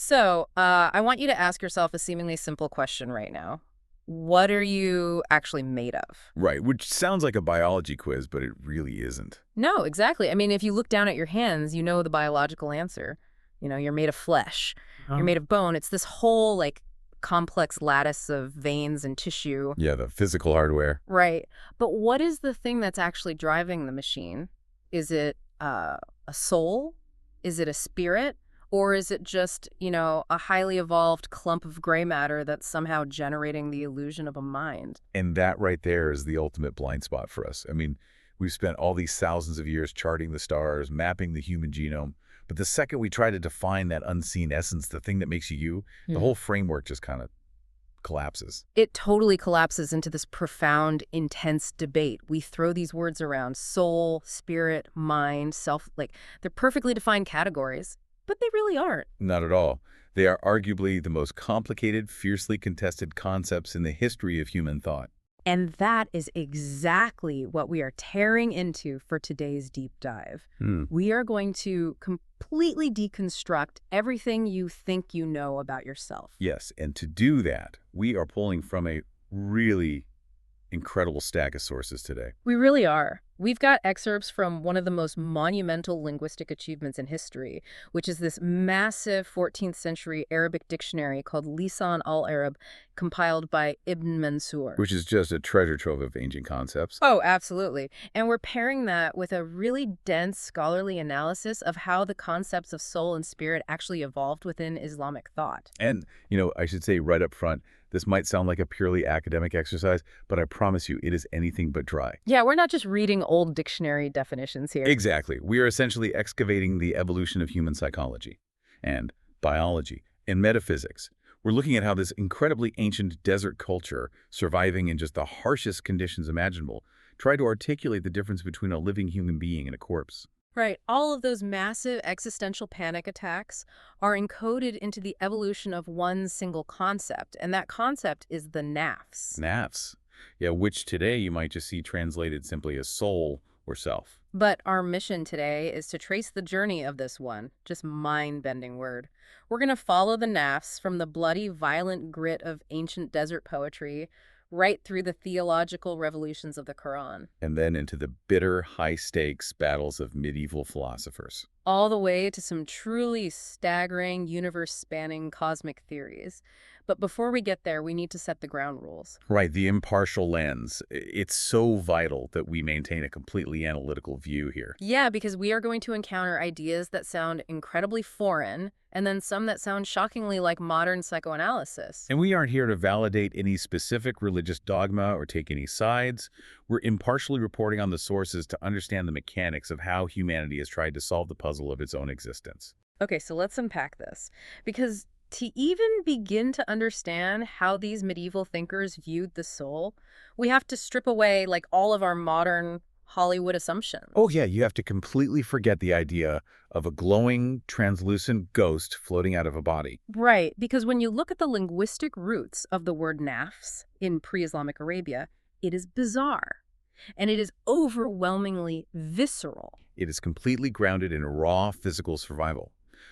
So, I want you to ask yourself a seemingly simple question right now. What are you actually made of? Right, which sounds like a biology quiz, but it really isn't. No, exactly. I mean, if you look down at your hands, you know the biological answer. You're made of flesh. You're Oh. made of bone. It's this whole, like, complex lattice of veins and tissue. Yeah, the physical hardware. Right. But what is the thing that's actually driving the machine? Is it a soul? Is it a spirit? Or is it just, a highly evolved clump of gray matter that's somehow generating the illusion of a mind? And that right there is the ultimate blind spot for us. I mean, we've spent all these thousands of years charting the stars, mapping the human genome. But the second we try to define that unseen essence, the thing that makes you you, the Hmm. whole framework just kind of collapses. It totally collapses into this profound, intense debate. We throw these words around: soul, spirit, mind, self, like they're perfectly defined categories, but they really aren't. Not at all. They are arguably the most complicated, fiercely contested concepts in the history of human thought. And that is exactly what we are tearing into for today's deep dive. Hmm. We are going to completely deconstruct everything you think you know about yourself. Yes, and to do that, we are pulling from a really incredible stack of sources today. We really are. We've got excerpts from one of the most monumental linguistic achievements in history, which is this massive 14th century Arabic dictionary called Lisan al-Arab, compiled by Ibn Mansour. Which is just a treasure trove of ancient concepts. Oh, absolutely. And we're pairing that with a really dense scholarly analysis of how the concepts of soul and spirit actually evolved within Islamic thought. And, I should say right up front, this might sound like a purely academic exercise, but I promise you it is anything but dry. Yeah, we're not just reading old dictionary definitions here. Exactly. We are essentially excavating the evolution of human psychology and biology and metaphysics. We're looking at how this incredibly ancient desert culture, surviving in just the harshest conditions imaginable, tried to articulate the difference between a living human being and a corpse. Right. All of those massive existential panic attacks are encoded into the evolution of one single concept, and that concept is the nafs. Nafs. Yeah, which today you might just see translated simply as soul or self. But our mission today is to trace the journey of this one, just mind-bending word. We're going to follow the nafs from the bloody, violent grit of ancient desert poetry right through the theological revolutions of the Quran, And then into the bitter, high-stakes battles of medieval philosophers. all the way to some truly staggering, universe-spanning cosmic theories. But before we get there, we need to set the ground rules. Right, the impartial lens. It's so vital that we maintain a completely analytical view here. Yeah, because we are going to encounter ideas that sound incredibly foreign, and then some that sound shockingly like modern psychoanalysis. And we aren't here to validate any specific religious dogma or take any sides. We're impartially reporting on the sources to understand the mechanics of how humanity has tried to solve the puzzle of its own existence. Okay, so let's unpack this. Because to even begin to understand how these medieval thinkers viewed the soul, we have to strip away like all of our modern Hollywood assumptions. Oh yeah, you have to completely forget the idea of a glowing, translucent ghost floating out of a body. Right, because when you look at the linguistic roots of the word nafs in pre-Islamic Arabia, it is bizarre. And it is overwhelmingly visceral. It is completely grounded in raw physical survival.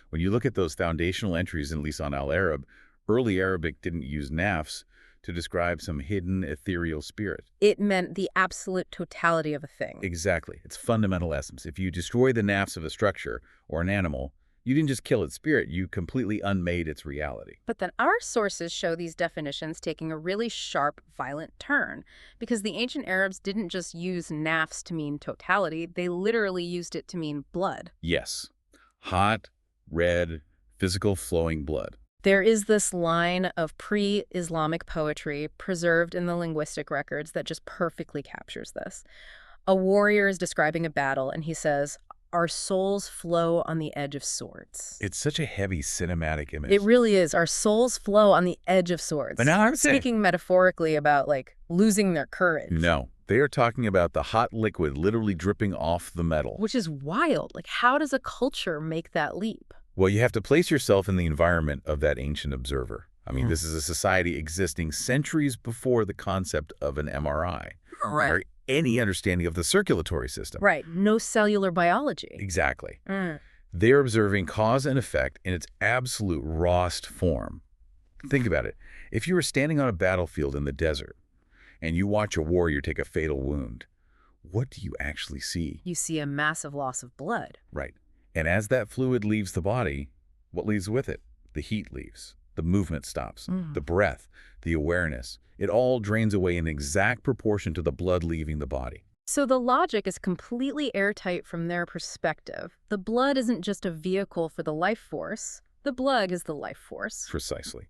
When you look at those foundational entries in Lisan al-Arab, early Arabic didn't use nafs to describe some hidden ethereal spirit. It meant the absolute totality of a thing. Exactly. Its fundamental essence. If you destroy the nafs of a structure or an animal, you didn't just kill its spirit, you completely unmade its reality. But then our sources show these definitions taking a really sharp, violent turn, because the ancient Arabs didn't just use nafs to mean totality, they literally used it to mean blood. Yes. Hot, red, physical flowing blood. There is this line of pre-Islamic poetry preserved in the linguistic records that just perfectly captures this. A warrior is describing a battle, and he says, "Our souls flow on the edge of swords." It's such a heavy cinematic image. It really is. Our souls flow on the edge of swords. But now I'm saying, Speaking metaphorically about, like, losing their courage. no, they are talking about the hot liquid literally dripping off the metal. Which is wild. Like, how does a culture make that leap? Well, you have to place yourself in the environment of that ancient observer. I mean, this is a society existing centuries before the concept of an MRI or any understanding of the circulatory system. Right. No cellular biology. Exactly. Mm. They're observing cause and effect in its absolute rawest form. Think about it. If you were standing on a battlefield in the desert and you watch a warrior take a fatal wound, what do you actually see? You see a massive loss of blood. Right. And as that fluid leaves the body, what leaves with it? The heat leaves. The movement stops. The breath, the awareness. It all drains away in exact proportion to the blood leaving the body. So the logic is completely airtight from their perspective. The blood isn't just a vehicle for the life force. The blood is the life force. Precisely.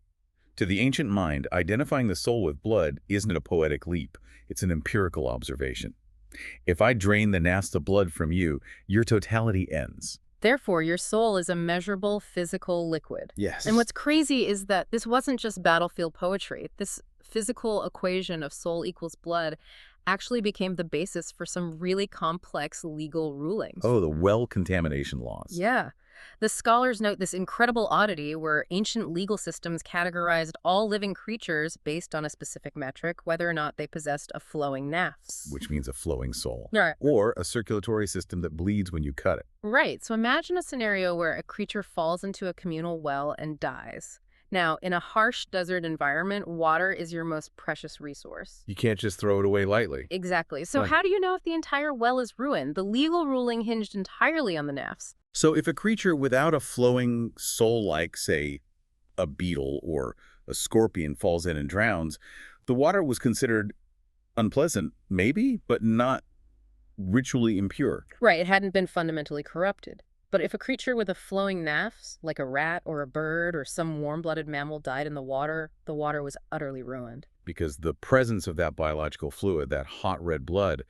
To the ancient mind, identifying the soul with blood isn't a poetic leap. It's an empirical observation. If I drain the nafs of blood from you, your totality ends. Therefore, your soul is a measurable physical liquid. Yes. And what's crazy is that this wasn't just battlefield poetry. This physical equation of soul equals blood actually became the basis for some really complex legal rulings. Oh, the well contamination laws. Yeah. The scholars note this incredible oddity where ancient legal systems categorized all living creatures based on a specific metric, whether or not they possessed a flowing nafs. Which means a flowing soul. Right. Or a circulatory system that bleeds when you cut it. Right. So imagine a scenario where a creature falls into a communal well and dies. Now, in a harsh desert environment, water is your most precious resource. You can't just throw it away lightly. Exactly. So Right. how do you know if the entire well is ruined? The legal ruling hinged entirely on the nafs. So if a creature without a flowing soul like, say, a beetle or a scorpion falls in and drowns, the water was considered unpleasant, maybe, but not ritually impure. Right, it hadn't been fundamentally corrupted. But if a creature with a flowing nafs, like a rat or a bird or some warm-blooded mammal died in the water was utterly ruined. Because the presence of that biological fluid, that hot red blood,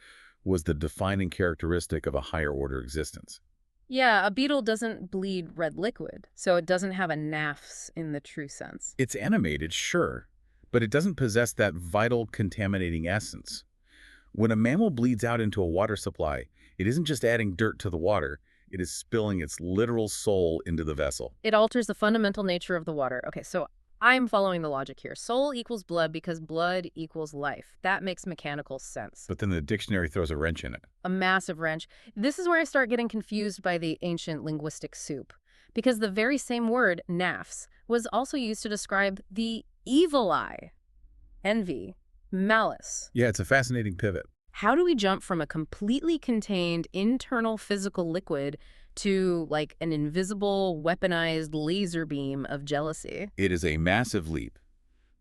was the defining characteristic of a higher order existence. Yeah, a beetle doesn't bleed red liquid, so it doesn't have a nafs in the true sense. It's animated, sure, but it doesn't possess that vital contaminating essence. When a mammal bleeds out into a water supply, it isn't just adding dirt to the water, it is spilling its literal soul into the vessel. It alters the fundamental nature of the water. Okay, so I'm following the logic here. Soul equals blood because blood equals life. That makes mechanical sense. But then the dictionary throws a wrench in it. A massive wrench. This is where I start getting confused by the ancient linguistic soup. Because the very same word, nafs, was also used to describe the evil eye, envy, malice. Yeah, it's a fascinating pivot. How do we jump from a completely contained internal physical liquid to, like, an invisible, weaponized laser beam of jealousy? It is a massive leap,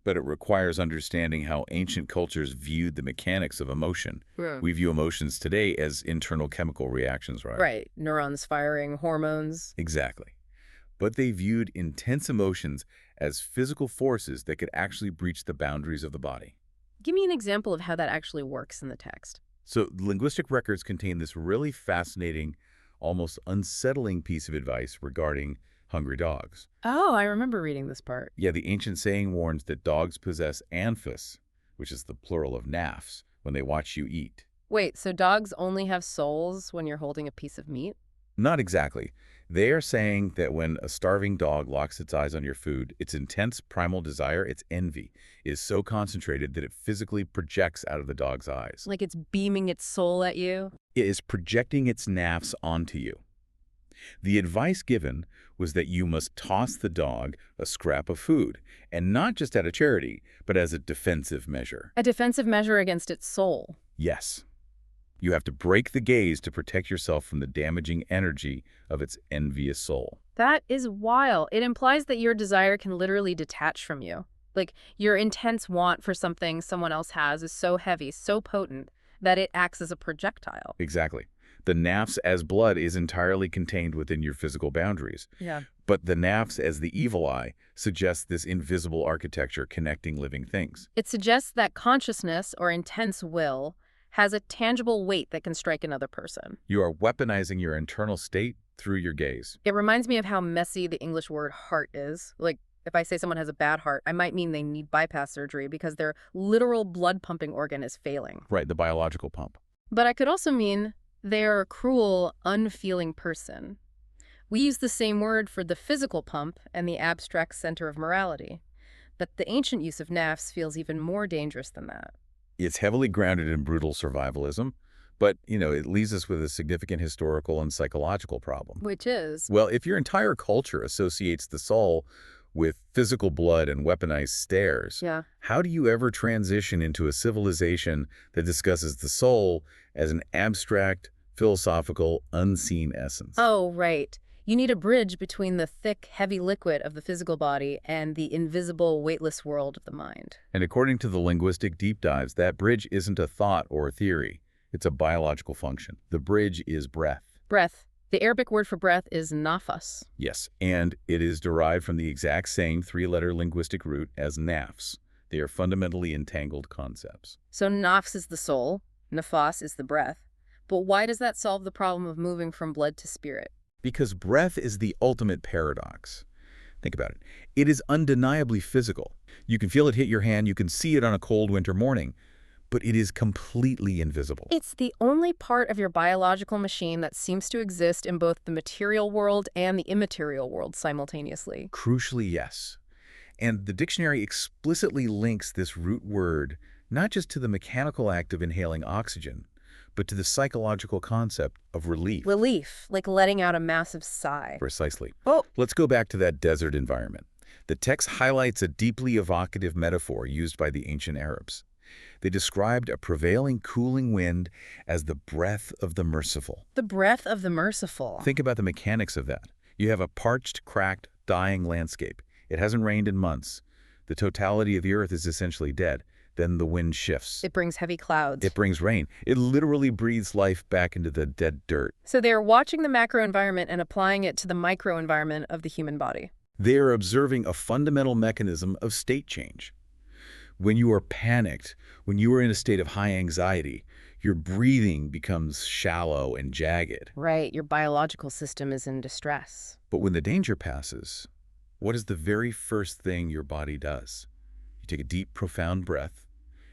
but it requires understanding how ancient cultures viewed the mechanics of emotion. We view emotions today as internal chemical reactions, right? Right. Neurons firing, hormones. Exactly. But they viewed intense emotions as physical forces that could actually breach the boundaries of the body. Give me an example of how that actually works in the text. So linguistic records contain this really fascinating, almost unsettling piece of advice regarding hungry dogs. Oh, I remember reading this part. Yeah, the ancient saying warns that dogs possess anphis, which is the plural of nafs, when they watch you eat. Wait, so dogs only have souls when you're holding a piece of meat? Not exactly. They are saying that when a starving dog locks its eyes on your food, its intense primal desire, its envy, is so concentrated that it physically projects out of the dog's eyes. Like it's beaming its soul at you? It is projecting its nafs onto you. The advice given was that you must toss the dog a scrap of food, and not just out of charity, but as a defensive measure. A defensive measure against its soul. Yes. You have to break the gaze to protect yourself from the damaging energy of its envious soul. That is wild. It implies that your desire can literally detach from you. Like, your intense want for something someone else has is so heavy, so potent, that it acts as a projectile. Exactly. The nafs as blood is entirely contained within your physical boundaries. Yeah. But the nafs as the evil eye suggests this invisible architecture connecting living things. It suggests that consciousness or intense will has a tangible weight that can strike another person. You are weaponizing your internal state through your gaze. It reminds me of how messy the English word heart is. Like, if I say someone has a bad heart, I might mean they need bypass surgery because their literal blood pumping organ is failing. Right, the biological pump. But I could also mean they are a cruel, unfeeling person. We use the same word for the physical pump and the abstract center of morality. But the ancient use of nafs feels even more dangerous than that. It's heavily grounded in brutal survivalism. But, it leaves us with a significant historical and psychological problem. Which is? Well, if your entire culture associates the soul with physical blood and weaponized stares, Yeah. how do you ever transition into a civilization that discusses the soul as an abstract, philosophical, unseen essence? Oh, right. You need a bridge between the thick, heavy liquid of the physical body and the invisible, weightless world of the mind. And according to the linguistic deep dives, that bridge isn't a thought or a theory. It's a biological function. The bridge is breath. Breath. The Arabic word for breath is nafas. Yes, and it is derived from the exact same three-letter linguistic root as nafs. They are fundamentally entangled concepts. So nafs is the soul, nafas is the breath. But why does that solve the problem of moving from blood to spirit? Because breath is the ultimate paradox. Think about it. It is undeniably physical. You can feel it hit your hand, you can see it on a cold winter morning, but it is completely invisible. It's the only part of your biological machine that seems to exist in both the material world and the immaterial world simultaneously. Crucially, yes. And the dictionary explicitly links this root word not just to the mechanical act of inhaling oxygen, but to the psychological concept of relief. Relief, like letting out a massive sigh. Precisely. Oh, Let's go back to that desert environment. The text highlights a deeply evocative metaphor used by the ancient Arabs. They described a prevailing cooling wind as the breath of the merciful. the breath of the merciful. Think about the mechanics of that. You have a parched, cracked, dying landscape. It hasn't rained in months. The totality of the earth is essentially dead. Then the wind shifts. It brings heavy clouds. It brings rain. It literally breathes life back into the dead dirt. So they're watching the macro environment and applying it to the micro environment of the human body. They are observing a fundamental mechanism of state change. When you are panicked, when you are in a state of high anxiety, your breathing becomes shallow and jagged. Right, your biological system is in distress. But when the danger passes, what is the very first thing your body does? You take a deep, profound breath,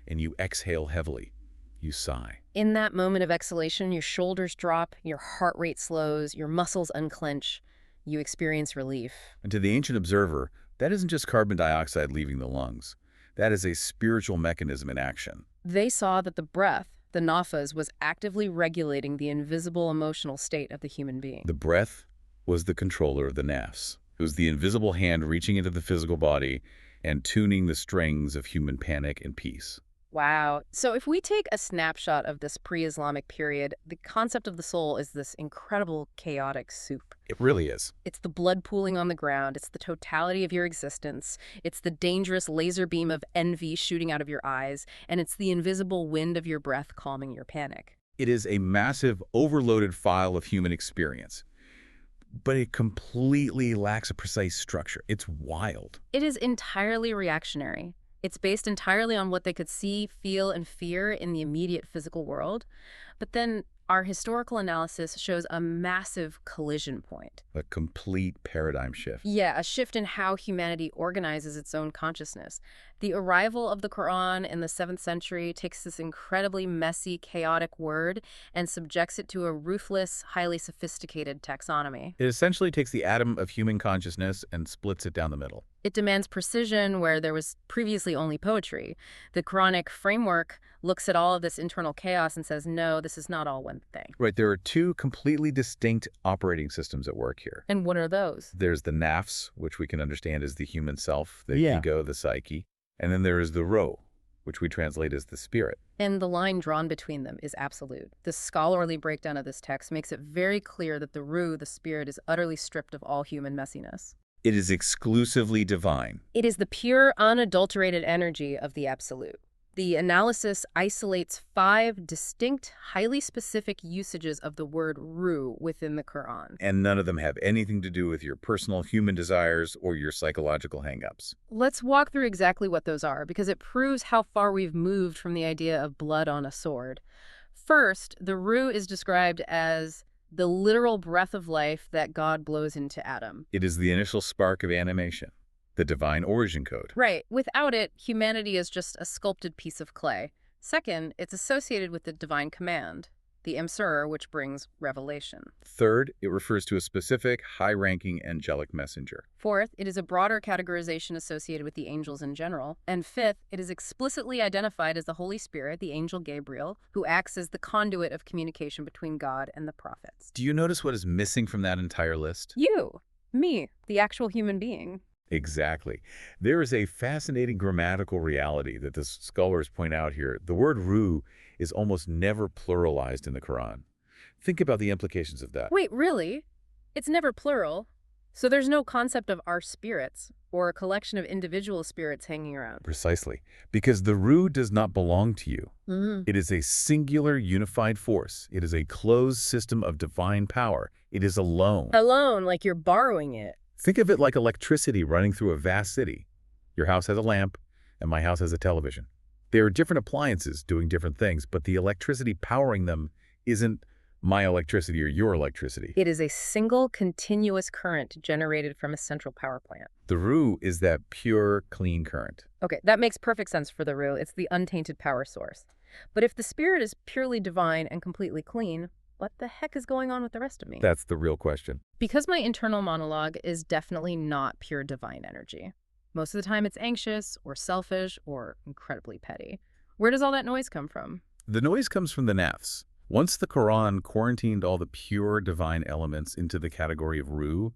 and you exhale heavily. You sigh. In that moment of exhalation, your shoulders drop, your heart rate slows, your muscles unclench. You experience relief. And to the ancient observer, that isn't just carbon dioxide leaving the lungs. That is a spiritual mechanism in action. They saw that the breath, the nafas, was actively regulating the invisible emotional state of the human being. The breath was the controller of the nafs. It was the invisible hand reaching into the physical body and tuning the strings of human panic and peace. Wow. So if we take a snapshot of this pre-Islamic period, the concept of the soul is this incredible chaotic soup. It really is. It's the blood pooling on the ground. It's the totality of your existence. It's the dangerous laser beam of envy shooting out of your eyes. And it's the invisible wind of your breath calming your panic. It is a massive, overloaded file of human experience. But it completely lacks a precise structure. It's wild. It is entirely reactionary. It's based entirely on what they could see, feel, and fear in the immediate physical world. But then our historical analysis shows a massive collision point. A complete paradigm shift. Yeah, a shift in how humanity organizes its own consciousness. The arrival of the Quran in the 7th century takes this incredibly messy, chaotic word and subjects it to a ruthless, highly sophisticated taxonomy. It essentially takes the atom of human consciousness and splits it down the middle. It demands precision where there was previously only poetry. The Quranic framework looks at all of this internal chaos and says, no, this is not all one thing. Right, there are two completely distinct operating systems at work here. And what are those? There's the nafs, which we can understand as the human self, the Yeah. ego, the psyche. And then there is the ro, which we translate as the spirit. And the line drawn between them is absolute. The scholarly breakdown of this text makes it very clear that the Ruh, the spirit, is utterly stripped of all human messiness. It is exclusively divine. It is the pure, unadulterated energy of the absolute. The analysis isolates 5 distinct, highly specific usages of the word Ruh within the Quran. And none of them have anything to do with your personal human desires or your psychological hang-ups. Let's walk through exactly what those are, because it proves how far we've moved from the idea of blood on a sword. First, the Ruh is described as the literal breath of life that God blows into Adam. It is the initial spark of animation, the divine origin code. Right. Without it, humanity is just a sculpted piece of clay. Second, it's associated with the divine command. the Imser, which brings revelation. Third, it refers to a specific, high-ranking angelic messenger. Fourth, it is a broader categorization associated with the angels in general. And fifth, it is explicitly identified as the Holy Spirit, the angel Gabriel, who acts as the conduit of communication between God and the prophets. Do you notice what is missing from that entire list? You, me, the actual human being. Exactly. There is a fascinating grammatical reality that the scholars point out here. The word ruh is almost never pluralized in the Quran. Think about the implications of that. Wait, really? It's never plural. So there's no concept of our spirits or a collection of individual spirits hanging around. Precisely. Because the ruh does not belong to you. It is a singular unified force. It is a closed system of divine power. It is alone. Alone, like you're borrowing it. Think of it like electricity running through a vast city. Your house has a lamp, and my house has a television. There are different appliances doing different things, but the electricity powering them isn't my electricity or your electricity. It is a single continuous current generated from a central power plant. The ruh is that pure, clean current. Okay, that makes perfect sense for the Ruh. It's the untainted power source. But if the spirit is purely divine and completely clean, what the heck is going on with the rest of me? That's the real question. Because my internal monologue is definitely not pure divine energy. Most of the time it's anxious or selfish or incredibly petty. Where does all that noise come from? The noise comes from the nafs. Once the Quran quarantined all the pure divine elements into the category of ruh,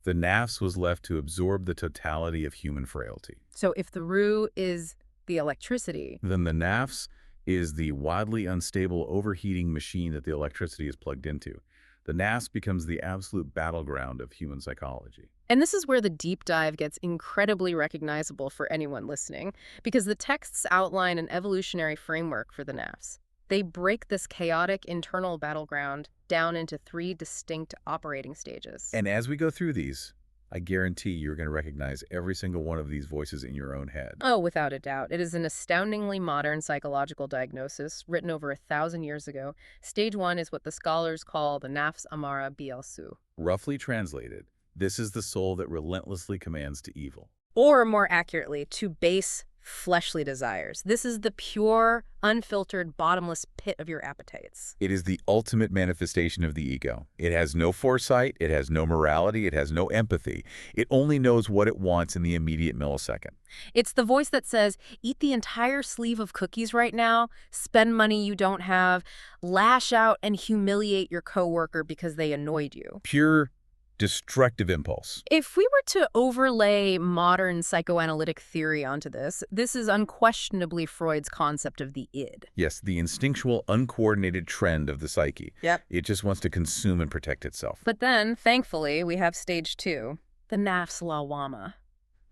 the nafs was left to absorb the totality of human frailty. So if the Ruh is the electricity, Then the nafs is the wildly unstable overheating machine that the electricity is plugged into. The nafs becomes the absolute battleground of human psychology. and this is where the deep dive gets incredibly recognizable for anyone listening, because the texts outline an evolutionary framework for the nafs. They break this chaotic internal battleground down into 3 distinct operating stages. And as we go through these, I guarantee you're going to recognize every single one of these voices in your own head. Oh, without a doubt. It is an astoundingly modern psychological diagnosis written over 1,000 years ago. Stage 1 is what the scholars call the nafs amara bil-su. Roughly translated, this is the soul that relentlessly commands to evil. Or more accurately, to base fleshly desires. This is the pure, unfiltered, bottomless pit of your appetites. It is the ultimate manifestation of the ego. It has no foresight, it has no morality, it has no empathy. It only knows what it wants in the immediate millisecond. It's the voice that says, eat the entire sleeve of cookies right now, spend money you don't have, lash out and humiliate your coworker because they annoyed you. Pure, destructive impulse. If we were to overlay modern psychoanalytic theory onto this, this is unquestionably Freud's concept of the id. Yes, the instinctual, uncoordinated trend of the psyche. Yep. It just wants to consume and protect itself. But then, thankfully, we have stage 2, the nafs lawama,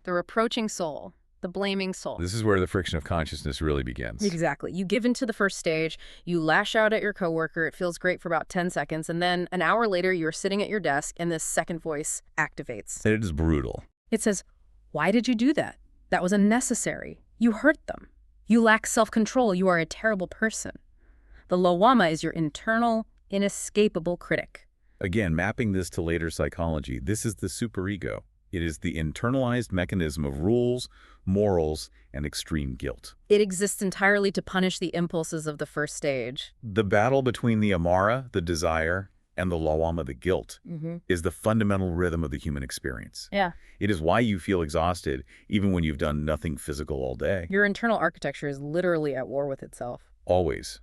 the reproaching soul, the blaming soul. This is where the friction of consciousness really begins. Exactly. You give into the first stage, you lash out at your coworker, it feels great for about 10 seconds, and then an hour later you're sitting at your desk and this second voice activates. And it is brutal. It says, why did you do that? That was unnecessary. You hurt them. You lack self-control. You are a terrible person. The lawama is your internal, inescapable critic. Again, mapping this to later psychology, this is the superego. It is the internalized mechanism of rules, morals, and extreme guilt. It exists entirely to punish the impulses of the first stage. The battle between the amara, the desire, and the lawama, the guilt, is the fundamental rhythm of the human experience. Yeah. It is why you feel exhausted even when you've done nothing physical all day. Your internal architecture is literally at war with itself. Always.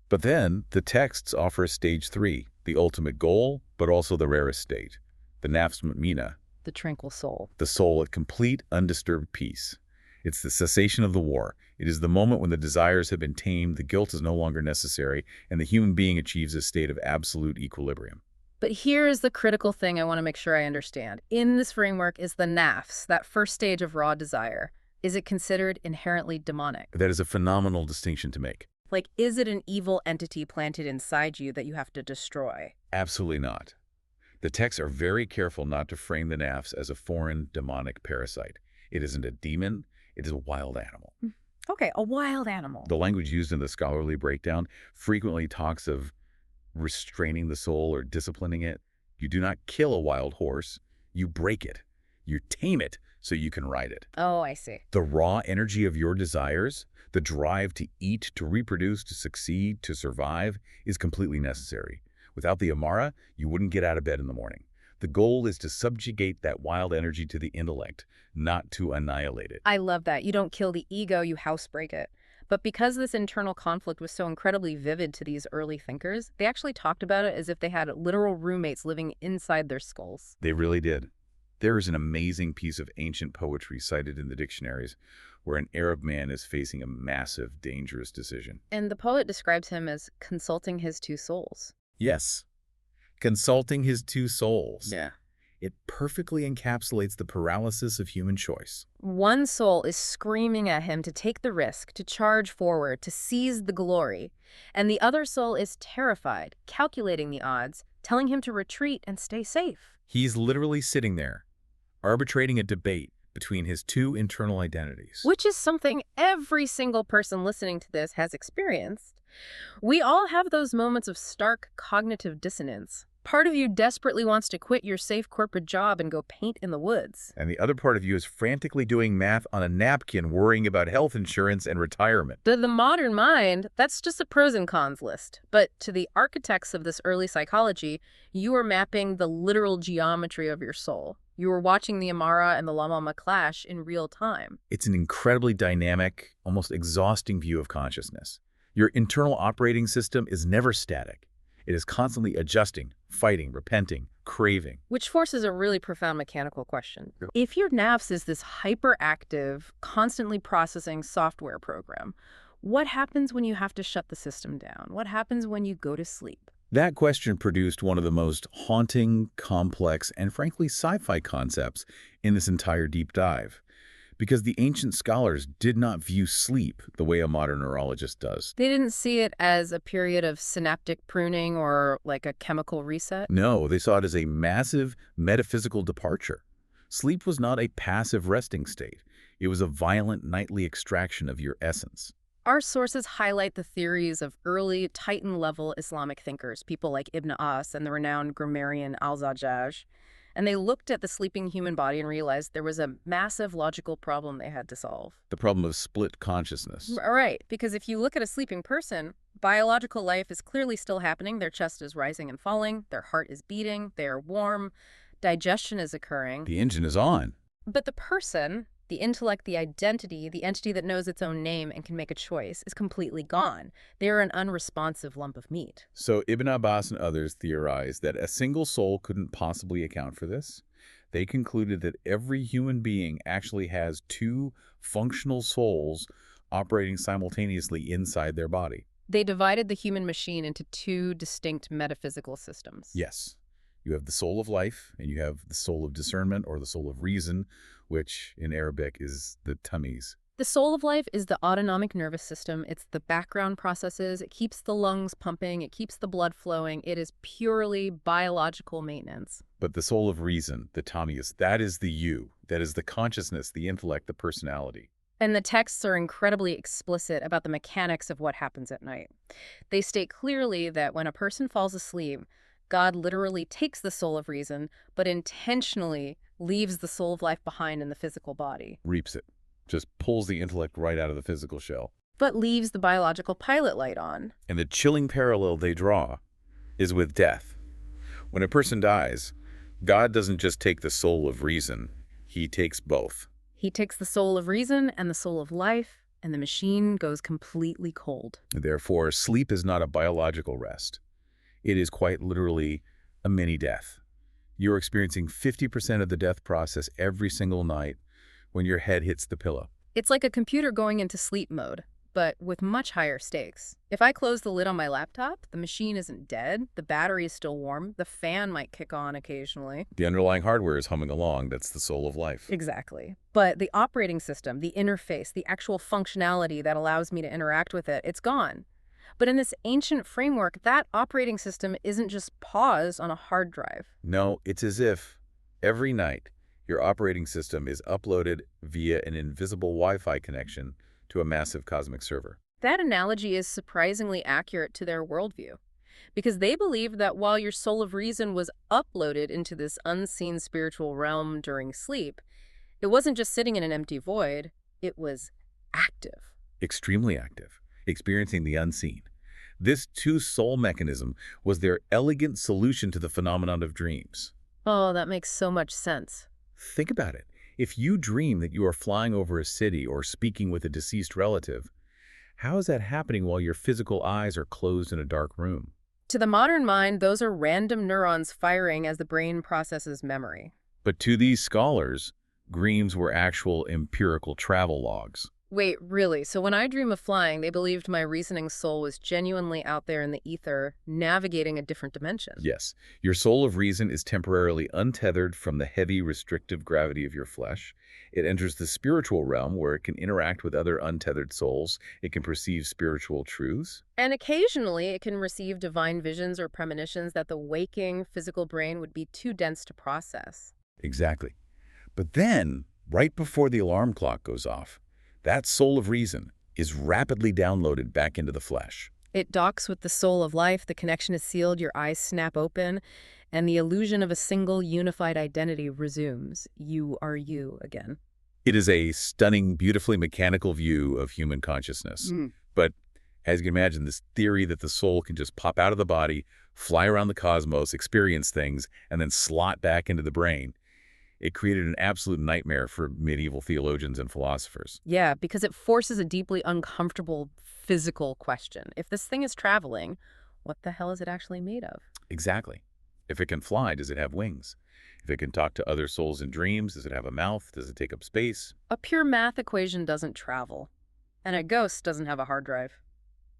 But then, the texts offer stage 3, the ultimate goal, but also the rarest state, the nafs mu'mina, The tranquil soul. the soul at complete, undisturbed peace. It's the cessation of the war. It is the moment when the desires have been tamed, the guilt is no longer necessary, and the human being achieves a state of absolute equilibrium. But here is the critical thing I want to make sure I understand. In this framework is the nafs, that first stage of raw desire. Is it considered inherently demonic? That is a phenomenal distinction to make. Like, is it an evil entity planted inside you that you have to destroy? Absolutely not. The texts are very careful not to frame the nafs as a foreign, demonic parasite. It isn't a demon, it is a wild animal. Okay, a wild animal. The language used in the scholarly breakdown frequently talks of restraining the soul or disciplining it. You do not kill a wild horse, you break it. You tame it so you can ride it. Oh, I see. The raw energy of your desires, the drive to eat, to reproduce, to succeed, to survive, is completely necessary. Without the Amara, you wouldn't get out of bed in the morning. The goal is to subjugate that wild energy to the intellect, not to annihilate it. I love that. You don't kill the ego, you housebreak it. But because this internal conflict was so incredibly vivid to these early thinkers, they actually talked about it as if they had literal roommates living inside their skulls. They really did. There is an amazing piece of ancient poetry cited in the dictionaries where an Arab man is facing a massive, dangerous decision. And the poet describes him as consulting his two souls. Yes, consulting his two souls. Yeah. It perfectly encapsulates the paralysis of human choice. One soul is screaming at him to take the risk, to charge forward, to seize the glory. And the other soul is terrified, calculating the odds, telling him to retreat and stay safe. He's literally sitting there, arbitrating a debate between his two internal identities. Which is something every single person listening to this has experienced. We all have those moments of stark cognitive dissonance. Part of you desperately wants to quit your safe corporate job and go paint in the woods. And the other part of you is frantically doing math on a napkin, worrying about health insurance and retirement. To the modern mind, that's just a pros and cons list. But to the architects of this early psychology, you are mapping the literal geometry of your soul. You are watching the Amara and the Lamama clash in real time. It's an incredibly dynamic, almost exhausting view of consciousness. Your internal operating system is never static. It is constantly adjusting, fighting, repenting, craving. Which forces a really profound mechanical question. If your nafs is this hyperactive, constantly processing software program, what happens when you have to shut the system down? What happens when you go to sleep? That question produced one of the most haunting, complex, and frankly sci-fi concepts in this entire deep dive. Because the ancient scholars did not view sleep the way a modern neurologist does. They didn't see it as a period of synaptic pruning or like a chemical reset? No, they saw it as a massive metaphysical departure. Sleep was not a passive resting state. It was a violent nightly extraction of your essence. Our sources highlight the theories of early Titan-level Islamic thinkers, people like Ibn As and the renowned grammarian Al-Zajjaj. And they looked at the sleeping human body and realized there was a massive logical problem they had to solve. The problem of split consciousness. Right, because if you look at a sleeping person, biological life is clearly still happening. Their chest is rising and falling, their heart is beating, they are warm, digestion is occurring. The engine is on. But the person, the intellect, the identity, the entity that knows its own name and can make a choice, is completely gone. They are an unresponsive lump of meat. So Ibn Abbas and others theorized that a single soul couldn't possibly account for this. They concluded that every human being actually has two functional souls operating simultaneously inside their body. They divided the human machine into two distinct metaphysical systems. Yes. You have the soul of life, and you have the soul of discernment, or the soul of reason, which in Arabic is the tamiz. The soul of life is the autonomic nervous system. It's the background processes. It keeps the lungs pumping. It keeps the blood flowing. It is purely biological maintenance. But the soul of reason, the tamiz, that is the you. That is the consciousness, the intellect, the personality. And the texts are incredibly explicit about the mechanics of what happens at night. They state clearly that when a person falls asleep, God literally takes the soul of reason, but intentionally leaves the soul of life behind in the physical body. Reaps it. Just pulls the intellect right out of the physical shell. But leaves the biological pilot light on. And the chilling parallel they draw is with death. When a person dies, God doesn't just take the soul of reason, he takes both. He takes the soul of reason and the soul of life, and the machine goes completely cold. Therefore, sleep is not a biological rest. It is quite literally a mini-death. You're experiencing 50% of the death process every single night when your head hits the pillow. It's like a computer going into sleep mode, but with much higher stakes. If I close the lid on my laptop, the machine isn't dead, the battery is still warm, the fan might kick on occasionally. The underlying hardware is humming along. That's the soul of life. Exactly. But the operating system, the interface, the actual functionality that allows me to interact with it, it's gone. But in this ancient framework, that operating system isn't just paused on a hard drive. No, it's as if every night your operating system is uploaded via an invisible Wi-Fi connection to a massive cosmic server. That analogy is surprisingly accurate to their worldview, because they believed that while your soul of reason was uploaded into this unseen spiritual realm during sleep, It wasn't just sitting in an empty void, it was active. Extremely active, experiencing the unseen. This two-soul mechanism was their elegant solution to the phenomenon of dreams. Oh, that makes so much sense. Think about it. If you dream that you are flying over a city or speaking with a deceased relative, how is that happening while your physical eyes are closed in a dark room? To the modern mind, those are random neurons firing as the brain processes memory. But to these scholars, dreams were actual empirical travel logs. Wait, really? So when I dream of flying, they believed my reasoning soul was genuinely out there in the ether, navigating a different dimension. Yes, your soul of reason is temporarily untethered from the heavy, restrictive gravity of your flesh. It enters the spiritual realm where it can interact with other untethered souls. It can perceive spiritual truths. And occasionally, it can receive divine visions or premonitions that the waking physical brain would be too dense to process. Exactly. But then, right before the alarm clock goes off, that soul of reason is rapidly downloaded back into the flesh. It docks with the soul of life, the connection is sealed, your eyes snap open, and the illusion of a single unified identity resumes. You are you again. It is a stunning, beautifully mechanical view of human consciousness. But as you can imagine, this theory that the soul can just pop out of the body, fly around the cosmos, experience things, and then slot back into the brain, it created an absolute nightmare for medieval theologians and philosophers. Yeah, because it forces a deeply uncomfortable physical question. If this thing is traveling, what the hell is it actually made of? Exactly. If it can fly, does it have wings? If it can talk to other souls in dreams, does it have a mouth? Does it take up space? A pure math equation doesn't travel, and a ghost doesn't have a hard drive.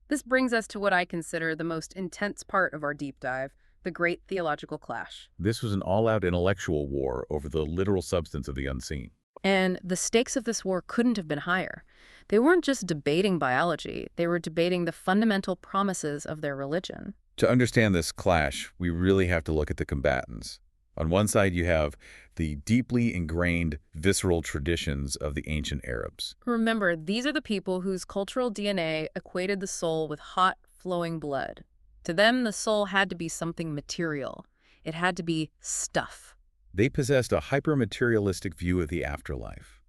This brings us to what I consider the most intense part of our deep dive, the great theological clash. This was an all-out intellectual war over the literal substance of the unseen. And the stakes of this war couldn't have been higher. They weren't just debating biology, they were debating the fundamental promises of their religion. To understand this clash, we really have to look at the combatants. On one side, you have the deeply ingrained, visceral traditions of the ancient Arabs. Remember, these are the people whose cultural DNA equated the soul with hot, flowing blood. To them, the soul had to be something material. It had to be stuff. They possessed a hyper-materialistic view of the afterlife.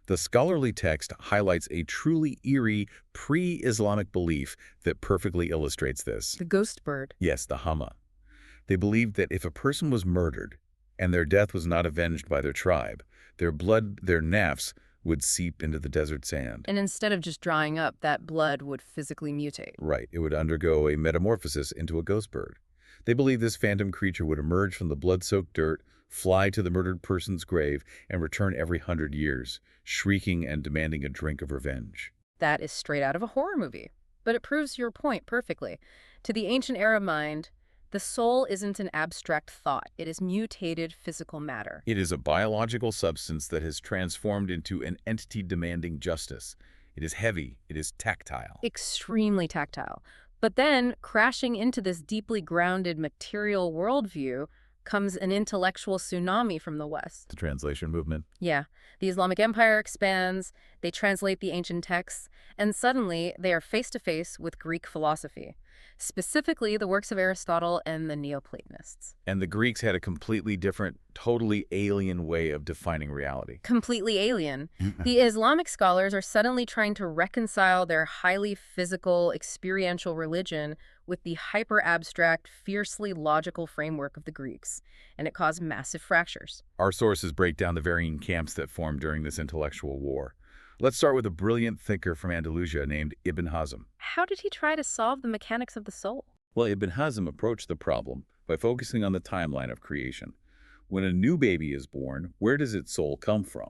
The scholarly text highlights a truly eerie, pre-Islamic belief that perfectly illustrates this. The ghost bird. Yes, the Hama. They believed that if a person was murdered and their death was not avenged by their tribe, their blood, their nafs, would seep into the desert sand. And instead of just drying up, that blood would physically mutate. Right, it would undergo a metamorphosis into a ghost bird. They believed this phantom creature would emerge from the blood-soaked dirt, fly to the murdered person's grave, and return every 100 years, shrieking and demanding a drink of revenge. That is straight out of a horror movie. But it proves your point perfectly. To the ancient Arab mind, the soul isn't an abstract thought. It is mutated physical matter. It is a biological substance that has transformed into an entity demanding justice. It is heavy. It is tactile. Extremely tactile. But then, crashing into this deeply grounded material worldview comes an intellectual tsunami from the West. The translation movement. Yeah, the Islamic Empire expands, they translate the ancient texts, and suddenly they are face-to-face with Greek philosophy, specifically the works of Aristotle and the Neoplatonists. And the Greeks had a completely different, totally alien way of defining reality. Completely alien. The Islamic scholars are suddenly trying to reconcile their highly physical, experiential religion with the hyper-abstract, fiercely logical framework of the Greeks, and it caused massive fractures. Our sources break down the varying camps that formed during this intellectual war. Let's start with a brilliant thinker from Andalusia named Ibn Hazm. How did he try to solve the mechanics of the soul? Well, Ibn Hazm approached the problem by focusing on the timeline of creation. When a new baby is born, where does its soul come from?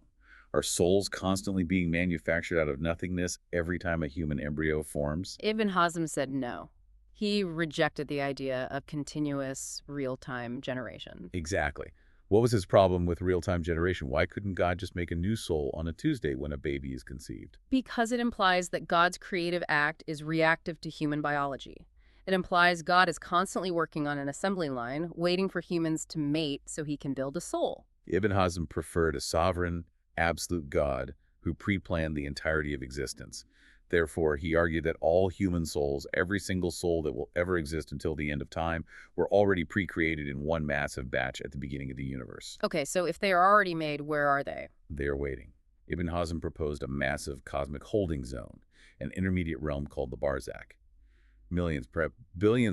Are souls constantly being manufactured out of nothingness every time a human embryo forms? Ibn Hazm said no. He rejected the idea of continuous, real-time generation. Exactly. What was his problem with real-time generation? Why couldn't God just make a new soul on a Tuesday when a baby is conceived? Because it implies that God's creative act is reactive to human biology. It implies God is constantly working on an assembly line, waiting for humans to mate so he can build a soul. Ibn Hazm preferred a sovereign, absolute God who pre-planned the entirety of existence. Therefore, he argued that all human souls, every single soul that will ever exist until the end of time, were already pre-created in one massive batch at the beginning of the universe. Okay, so if they are already made, where are they? They are waiting. Ibn Hazm proposed a massive cosmic holding zone, an intermediate realm called the Barzakh. Billions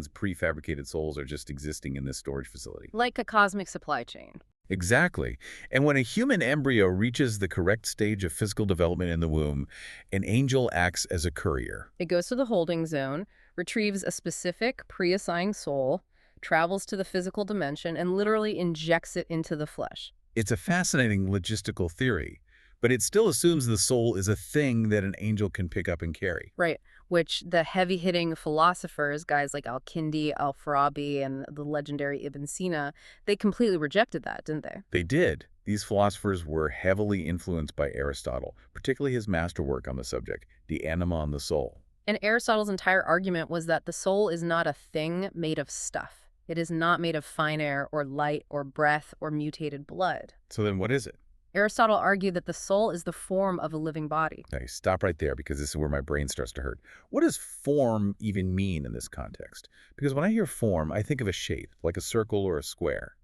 prefabricated souls are just existing in this storage facility. Like a cosmic supply chain. Exactly. And when a human embryo reaches the correct stage of physical development in the womb, an angel acts as a courier. It goes to the holding zone, retrieves a specific pre-assigned soul, travels to the physical dimension, and literally injects it into the flesh. It's a fascinating logistical theory, but it still assumes the soul is a thing that an angel can pick up and carry. Right, which the heavy-hitting philosophers, guys like Al-Kindi, Al-Farabi, and the legendary Ibn Sina, they completely rejected that, didn't they? They did. These philosophers were heavily influenced by Aristotle, particularly his masterwork on the subject, De Anima and the Soul. And Aristotle's entire argument was that the soul is not a thing made of stuff. It is not made of fine air or light or breath or mutated blood. So then what is it? Aristotle argued that the soul is the form of a living body. Okay, stop right there because this is where my brain starts to hurt. What does form even mean in this context? Because when I hear form, I think of a shape, like a circle or a square.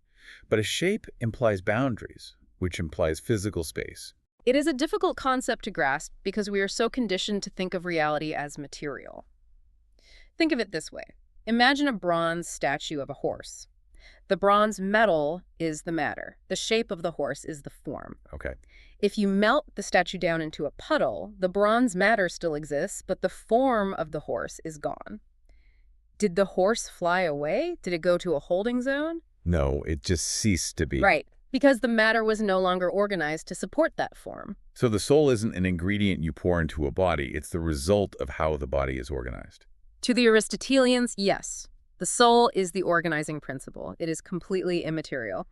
But a shape implies boundaries, which implies physical space. It is a difficult concept to grasp because we are so conditioned to think of reality as material. Think of it this way. Imagine a bronze statue of a horse. The bronze metal is the matter. The shape of the horse is the form. Okay. If you melt the statue down into a puddle, the bronze matter still exists, but the form of the horse is gone. Did the horse fly away? Did it go to a holding zone? No, it just ceased to be. Right, because the matter was no longer organized to support that form. So the soul isn't an ingredient you pour into a body. It's the result of how the body is organized. To the Aristotelians, yes. The soul is the organizing principle. It is completely immaterial.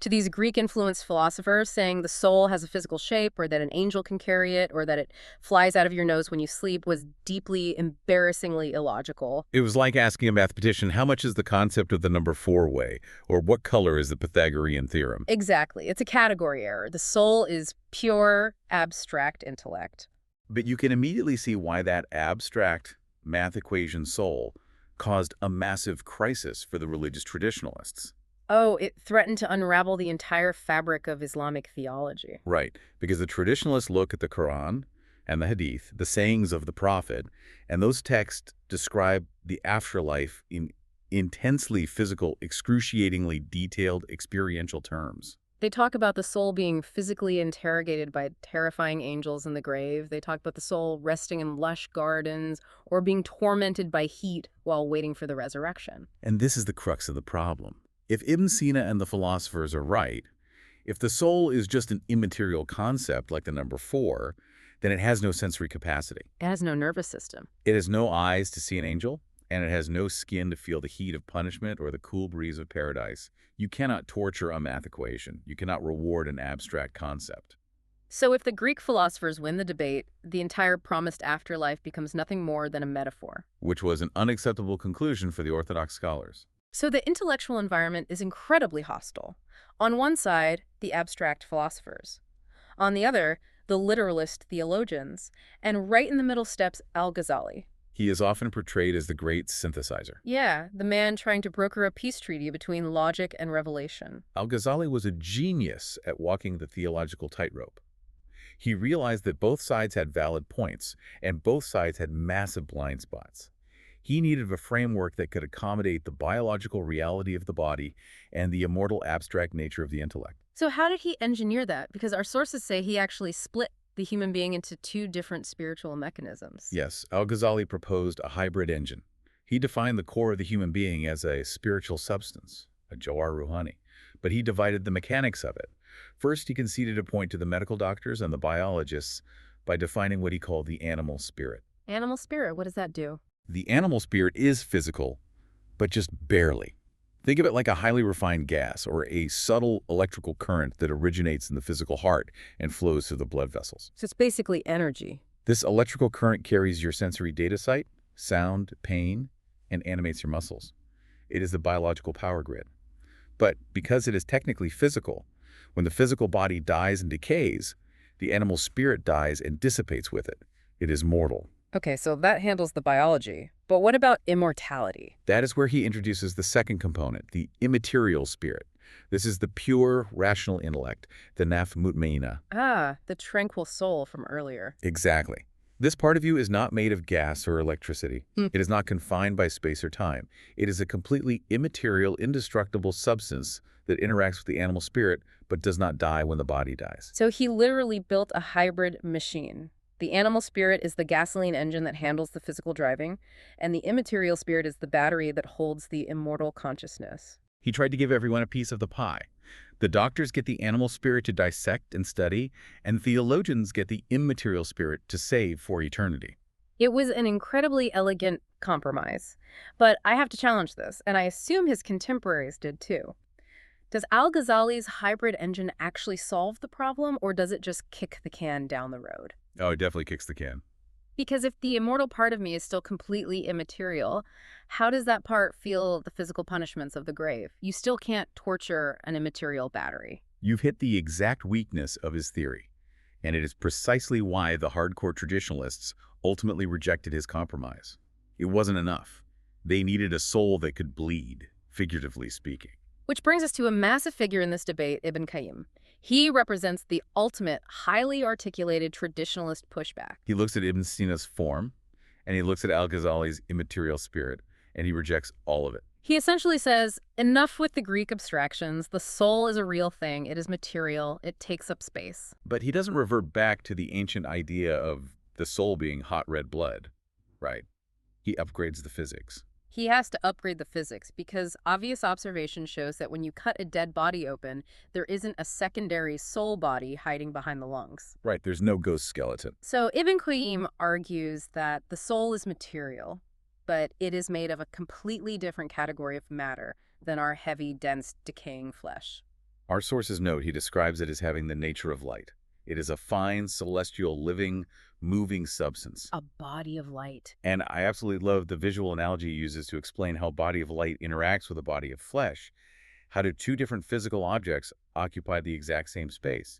To these Greek-influenced philosophers, saying the soul has a physical shape or that an angel can carry it or that it flies out of your nose when you sleep was deeply, embarrassingly illogical. It was like asking a mathematician, how much is the concept of the number 4 weigh? Or what color is the Pythagorean theorem? Exactly. It's a category error. The soul is pure, abstract intellect. But you can immediately see why that abstract math equation soul caused a massive crisis for the religious traditionalists. Oh, it threatened to unravel the entire fabric of Islamic theology. Right, because the traditionalists look at the Quran and the Hadith, the sayings of the Prophet, and those texts describe the afterlife in intensely physical, excruciatingly detailed experiential terms. They talk about the soul being physically interrogated by terrifying angels in the grave. They talk about the soul resting in lush gardens or being tormented by heat while waiting for the resurrection. And this is the crux of the problem. If Ibn Sina and the philosophers are right, if the soul is just an immaterial concept like the number 4, then it has no sensory capacity. It has no nervous system. It has no eyes to see an angel, and it has no skin to feel the heat of punishment or the cool breeze of paradise. You cannot torture a math equation. You cannot reward an abstract concept. So if the Greek philosophers win the debate, the entire promised afterlife becomes nothing more than a metaphor. Which was an unacceptable conclusion for the Orthodox scholars. So the intellectual environment is incredibly hostile. On one side, the abstract philosophers. On the other, the literalist theologians. And right in the middle steps Al-Ghazali. He is often portrayed as the great synthesizer. Yeah, the man trying to broker a peace treaty between logic and revelation. Al-Ghazali was a genius at walking the theological tightrope. He realized that both sides had valid points, and both sides had massive blind spots. He needed a framework that could accommodate the biological reality of the body and the immortal abstract nature of the intellect. So how did he engineer that? Because our sources say he actually split the human being into 2 different spiritual mechanisms. Yes, Al-Ghazali proposed a hybrid engine. He defined the core of the human being as a spiritual substance, a Jawhar Ruhani, but he divided the mechanics of it. First, he conceded a point to the medical doctors and the biologists by defining what he called the animal spirit. Animal spirit, what does that do? The animal spirit is physical, but just barely. Think of it like a highly refined gas or a subtle electrical current that originates in the physical heart and flows through the blood vessels. So it's basically energy. This electrical current carries your sensory data site, sound, pain, and animates your muscles. It is the biological power grid. But because it is technically physical, when the physical body dies and decays, the animal spirit dies and dissipates with it. It is mortal. Okay, so that handles the biology. But what about immortality? That is where he introduces the second component, the immaterial spirit. This is the pure, rational intellect, the naf mutmaina. Ah, the tranquil soul from earlier. Exactly. This part of you is not made of gas or electricity. Hmm. It is not confined by space or time. It is a completely immaterial, indestructible substance that interacts with the animal spirit but does not die when the body dies. So he literally built a hybrid machine. The animal spirit is the gasoline engine that handles the physical driving, and the immaterial spirit is the battery that holds the immortal consciousness. He tried to give everyone a piece of the pie. The doctors get the animal spirit to dissect and study, and theologians get the immaterial spirit to save for eternity. It was an incredibly elegant compromise. But I have to challenge this, and I assume his contemporaries did too. Does Al-Ghazali's hybrid engine actually solve the problem, or does it just kick the can down the road? Oh, it definitely kicks the can. Because if the immortal part of me is still completely immaterial, how does that part feel the physical punishments of the grave? You still can't torture an immaterial battery. You've hit the exact weakness of his theory, and it is precisely why the hardcore traditionalists ultimately rejected his compromise. It wasn't enough. They needed a soul that could bleed, figuratively speaking. Which brings us to a massive figure in this debate, Ibn Qayyim. He represents the ultimate, highly articulated traditionalist pushback. He looks at Ibn Sina's form, and he looks at Al-Ghazali's immaterial spirit, and he rejects all of it. He essentially says, enough with the Greek abstractions. The soul is a real thing. It is material. It takes up space. But he doesn't revert back to the ancient idea of the soul being hot red blood, right? He upgrades the physics. He has to upgrade the physics because obvious observation shows that when you cut a dead body open, there isn't a secondary soul body hiding behind the lungs. Right, there's no ghost skeleton. So Ibn Qayyim argues that the soul is material, but it is made of a completely different category of matter than our heavy, dense, decaying flesh. Our sources note he describes it as having the nature of light. It is a fine, celestial, living, moving substance. A body of light. And I absolutely love the visual analogy he uses to explain how a body of light interacts with a body of flesh. How do two different physical objects occupy the exact same space?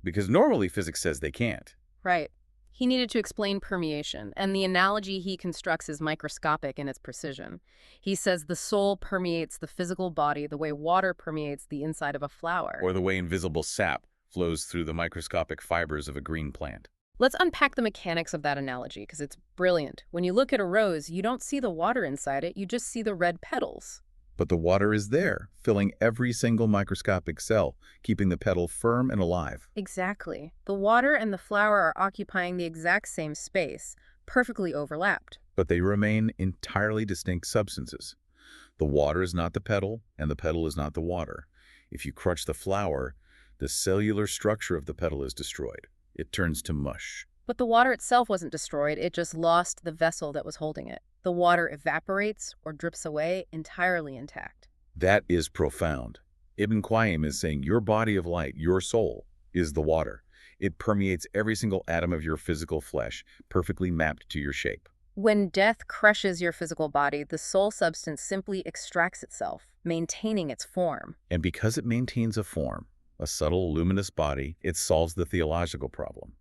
Because normally physics says they can't. Right. He needed to explain permeation, and the analogy he constructs is microscopic in its precision. He says the soul permeates the physical body the way water permeates the inside of a flower. Or the way invisible sap flows through the microscopic fibers of a green plant. Let's unpack the mechanics of that analogy, because it's brilliant. When you look at a rose, you don't see the water inside it, you just see the red petals. But the water is there, filling every single microscopic cell, keeping the petal firm and alive. Exactly. The water and the flower are occupying the exact same space, perfectly overlapped. But they remain entirely distinct substances. The water is not the petal, and the petal is not the water. If you crush the flower, the cellular structure of the petal is destroyed. It turns to mush. But the water itself wasn't destroyed, it just lost the vessel that was holding it. The water evaporates or drips away entirely intact. That is profound. Ibn Qayyim is saying your body of light, your soul, is the water. It permeates every single atom of your physical flesh, perfectly mapped to your shape. When death crushes your physical body, the soul substance simply extracts itself, maintaining its form. And because it maintains a form, a subtle, luminous body, it solves the theological problem.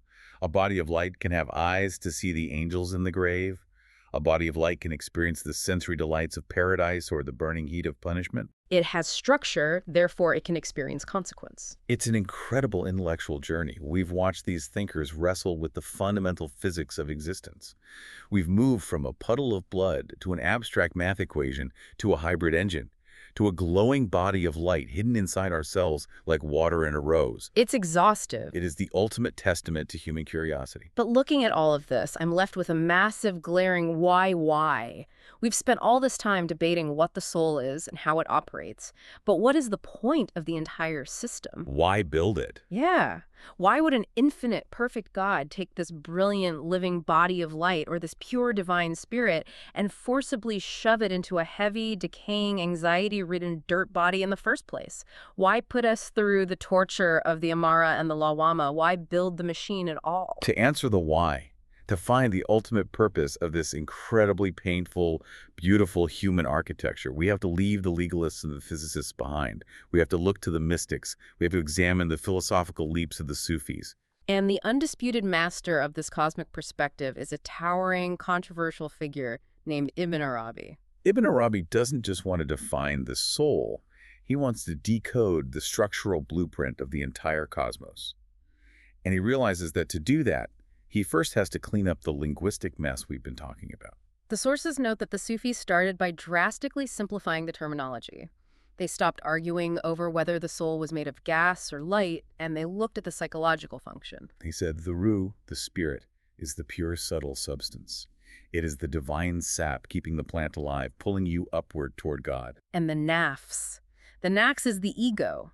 A body of light can have eyes to see the angels in the grave. A body of light can experience the sensory delights of paradise or the burning heat of punishment. It has structure, therefore it can experience consequence. It's an incredible intellectual journey. We've watched these thinkers wrestle with the fundamental physics of existence. We've moved from a puddle of blood to an abstract math equation to a hybrid engine, to a glowing body of light hidden inside ourselves like water in a rose. It's exhaustive. It is the ultimate testament to human curiosity. But looking at all of this, I'm left with a massive, glaring why? We've spent all this time debating what the soul is and how it operates, but what is the point of the entire system? Why build it? Yeah. Why would an infinite, perfect God take this brilliant, living body of light or this pure divine spirit and forcibly shove it into a heavy, decaying, anxiety-ridden dirt body in the first place? Why put us through the torture of the Amara and the Lawama? Why build the machine at all? To answer the why, to find the ultimate purpose of this incredibly painful, beautiful human architecture, we have to leave the legalists and the physicists behind. We have to look to the mystics. We have to examine the philosophical leaps of the Sufis. And the undisputed master of this cosmic perspective is a towering, controversial figure named Ibn Arabi. Ibn Arabi doesn't just want to define the soul. He wants to decode the structural blueprint of the entire cosmos. And he realizes that to do that, he first has to clean up the linguistic mess we've been talking about. The sources note that the Sufis started by drastically simplifying the terminology. They stopped arguing over whether the soul was made of gas or light, and they looked at the psychological function. He said, the ruh, the spirit, is the pure subtle substance. It is the divine sap keeping the plant alive, pulling you upward toward God. And the nafs. The nafs is the ego.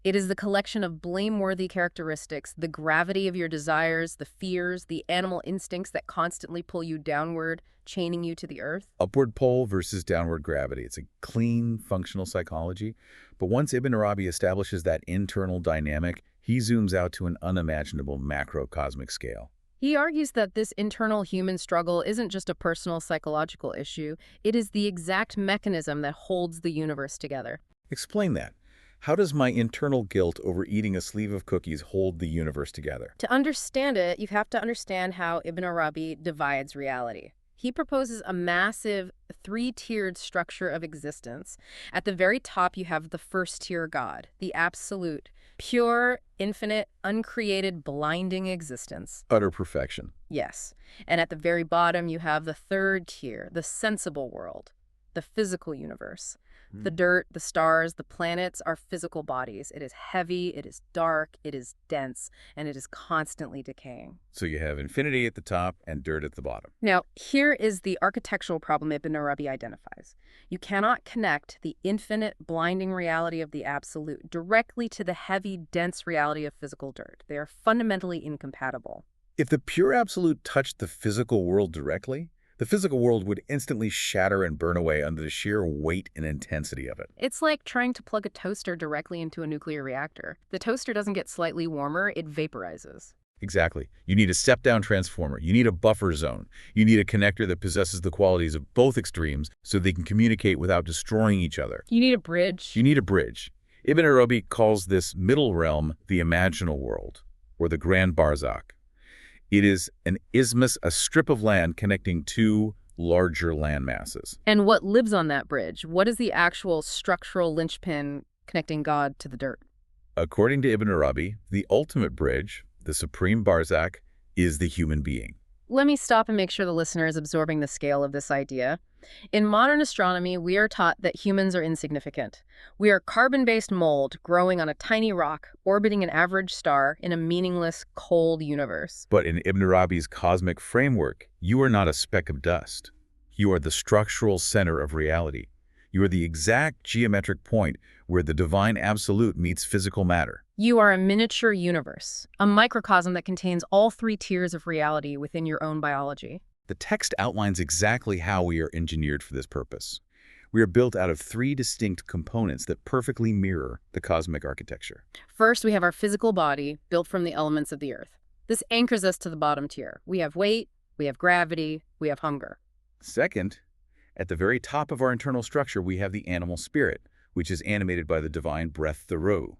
It is the collection of blameworthy characteristics, the gravity of your desires, the fears, the animal instincts that constantly pull you downward, chaining you to the earth. Upward pull versus downward gravity. It's a clean, functional psychology. But once Ibn Arabi establishes that internal dynamic, he zooms out to an unimaginable macrocosmic scale. He argues that this internal human struggle isn't just a personal psychological issue, it is the exact mechanism that holds the universe together. Explain that. How does my internal guilt over eating a sleeve of cookies hold the universe together? To understand it, you have to understand how Ibn Arabi divides reality. He proposes a massive three-tiered structure of existence. At the very top, you have the first-tier God, the absolute, pure, infinite, uncreated, blinding existence. Utter perfection. Yes. And at the very bottom, you have the third tier, the sensible world, the physical universe. The dirt, the stars, the planets are physical bodies. It is heavy, it is dark, it is dense, and it is constantly decaying. So you have infinity at the top and dirt at the bottom. Now, here is the architectural problem Ibn Arabi identifies. You cannot connect the infinite, blinding reality of the absolute directly to the heavy, dense reality of physical dirt. They are fundamentally incompatible. If the pure absolute touched the physical world directly, the physical world would instantly shatter and burn away under the sheer weight and intensity of it. It's like trying to plug a toaster directly into a nuclear reactor. The toaster doesn't get slightly warmer, it vaporizes. Exactly. You need a step-down transformer. You need a buffer zone. You need a connector that possesses the qualities of both extremes so they can communicate without destroying each other. You need a bridge. You need a bridge. Ibn Arabi calls this middle realm the imaginal world, or the Grand Barzakh. It is an isthmus, a strip of land connecting two larger land masses. And what lives on that bridge? What is the actual structural linchpin connecting God to the dirt? According to Ibn Arabi, the ultimate bridge, the supreme Barzakh, is the human being. Let me stop and make sure the listener is absorbing the scale of this idea. In modern astronomy, we are taught that humans are insignificant. We are carbon-based mold growing on a tiny rock, orbiting an average star in a meaningless, cold universe. But in Ibn Arabi's cosmic framework, you are not a speck of dust. You are the structural center of reality. You are the exact geometric point where the divine absolute meets physical matter. You are a miniature universe, a microcosm that contains all three tiers of reality within your own biology. The text outlines exactly how we are engineered for this purpose. We are built out of three distinct components that perfectly mirror the cosmic architecture. First, we have our physical body, built from the elements of the earth. This anchors us to the bottom tier. We have weight, we have gravity, we have hunger. Second, at the very top of our internal structure, we have the animal spirit, which is animated by the divine breath, the ruh.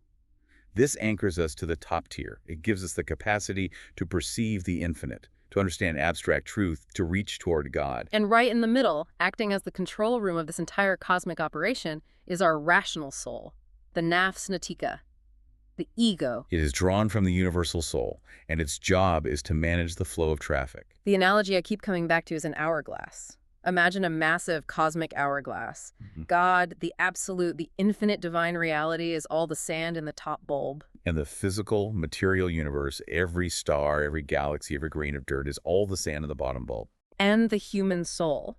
This anchors us to the top tier. It gives us the capacity to perceive the infinite, to understand abstract truth, to reach toward God. And right in the middle, acting as the control room of this entire cosmic operation, is our rational soul, the nafs natika, the ego. It is drawn from the universal soul, and its job is to manage the flow of traffic. The analogy I keep coming back to is an hourglass. Imagine a massive cosmic hourglass. God, the absolute, the infinite divine reality is all the sand in the top bulb. And the physical, material universe, every star, every galaxy, every grain of dirt is all the sand in the bottom bulb. And the human soul.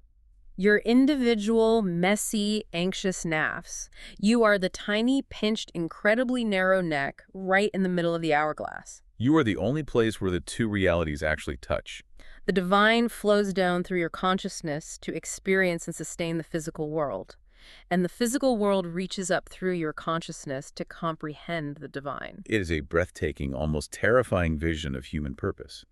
Your individual, messy, anxious nafs. You are the tiny, pinched, incredibly narrow neck right in the middle of the hourglass. You are the only place where the two realities actually touch. The divine flows down through your consciousness to experience and sustain the physical world. And the physical world reaches up through your consciousness to comprehend the divine. It is a breathtaking, almost terrifying vision of human purpose.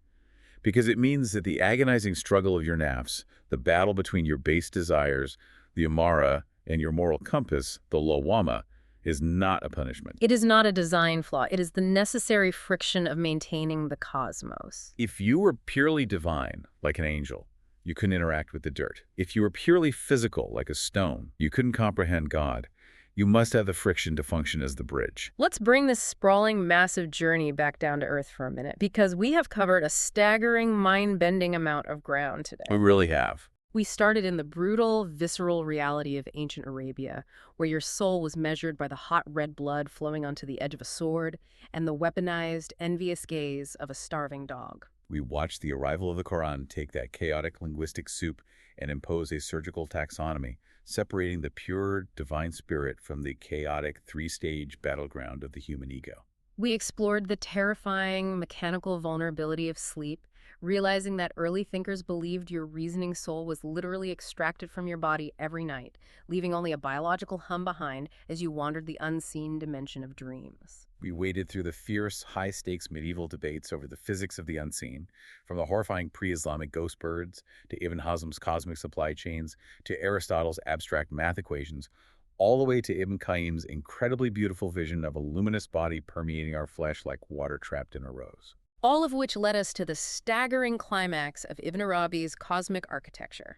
Because it means that the agonizing struggle of your nafs, the battle between your base desires, the amara, and your moral compass, the lawama, is not a punishment. It is not a design flaw. It is the necessary friction of maintaining the cosmos. If you were purely divine, like an angel, you couldn't interact with the dirt. If you were purely physical, like a stone, you couldn't comprehend God. You must have the friction to function as the bridge. Let's bring this sprawling, massive journey back down to Earth for a minute, because we have covered a staggering, mind-bending amount of ground today. We really have. We started in the brutal, visceral reality of ancient Arabia, where your soul was measured by the hot red blood flowing onto the edge of a sword and the weaponized, envious gaze of a starving dog. We watched the arrival of the Quran take that chaotic linguistic soup and impose a surgical taxonomy, separating the pure divine spirit from the chaotic three-stage battleground of the human ego. We explored the terrifying, mechanical vulnerability of sleep, realizing that early thinkers believed your reasoning soul was literally extracted from your body every night, leaving only a biological hum behind as you wandered the unseen dimension of dreams. We waded through the fierce, high-stakes medieval debates over the physics of the unseen, from the horrifying pre-Islamic ghost birds to Ibn Hazm's cosmic supply chains to Aristotle's abstract math equations, all the way to Ibn Qayyim's incredibly beautiful vision of a luminous body permeating our flesh like water trapped in a rose. All of which led us to the staggering climax of Ibn Arabi's cosmic architecture.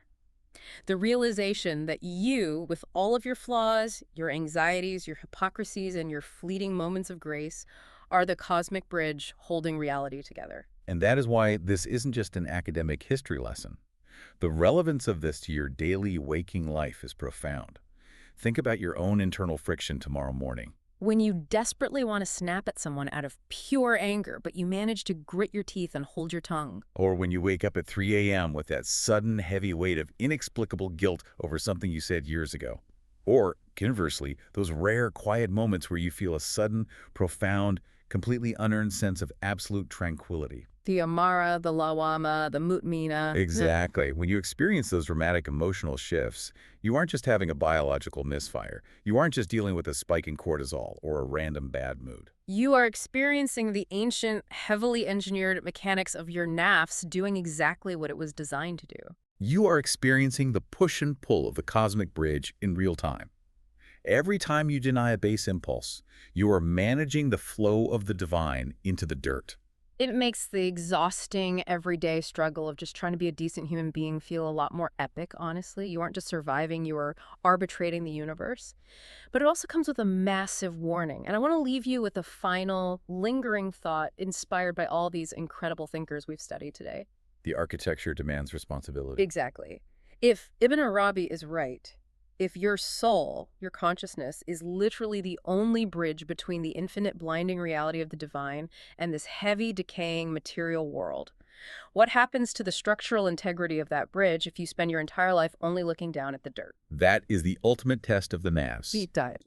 The realization that you, with all of your flaws, your anxieties, your hypocrisies, and your fleeting moments of grace, are the cosmic bridge holding reality together. And that is why this isn't just an academic history lesson. The relevance of this to your daily waking life is profound. Think about your own internal friction tomorrow morning. When you desperately want to snap at someone out of pure anger, but you manage to grit your teeth and hold your tongue. Or when you wake up at 3 a.m. with that sudden heavy weight of inexplicable guilt over something you said years ago. Or, conversely, those rare quiet moments where you feel a sudden, profound, completely unearned sense of absolute tranquility. The Amara, the Lawama, the Mutmina. Exactly. When you experience those dramatic emotional shifts, you aren't just having a biological misfire. You aren't just dealing with a spike in cortisol or a random bad mood. You are experiencing the ancient, heavily engineered mechanics of your nafs doing exactly what it was designed to do. You are experiencing the push and pull of the cosmic bridge in real time. Every time you deny a base impulse, you are managing the flow of the divine into the dirt. It makes the exhausting, everyday struggle of just trying to be a decent human being feel a lot more epic, honestly. You aren't just surviving, you are arbitrating the universe. But it also comes with a massive warning. And I want to leave you with a final, lingering thought inspired by all these incredible thinkers we've studied today. The architecture demands responsibility. Exactly. If Ibn Arabi is right, if your soul, your consciousness, is literally the only bridge between the infinite blinding reality of the divine and this heavy, decaying material world, what happens to the structural integrity of that bridge if you spend your entire life only looking down at the dirt? That is the ultimate test of the nafs. Deep dive.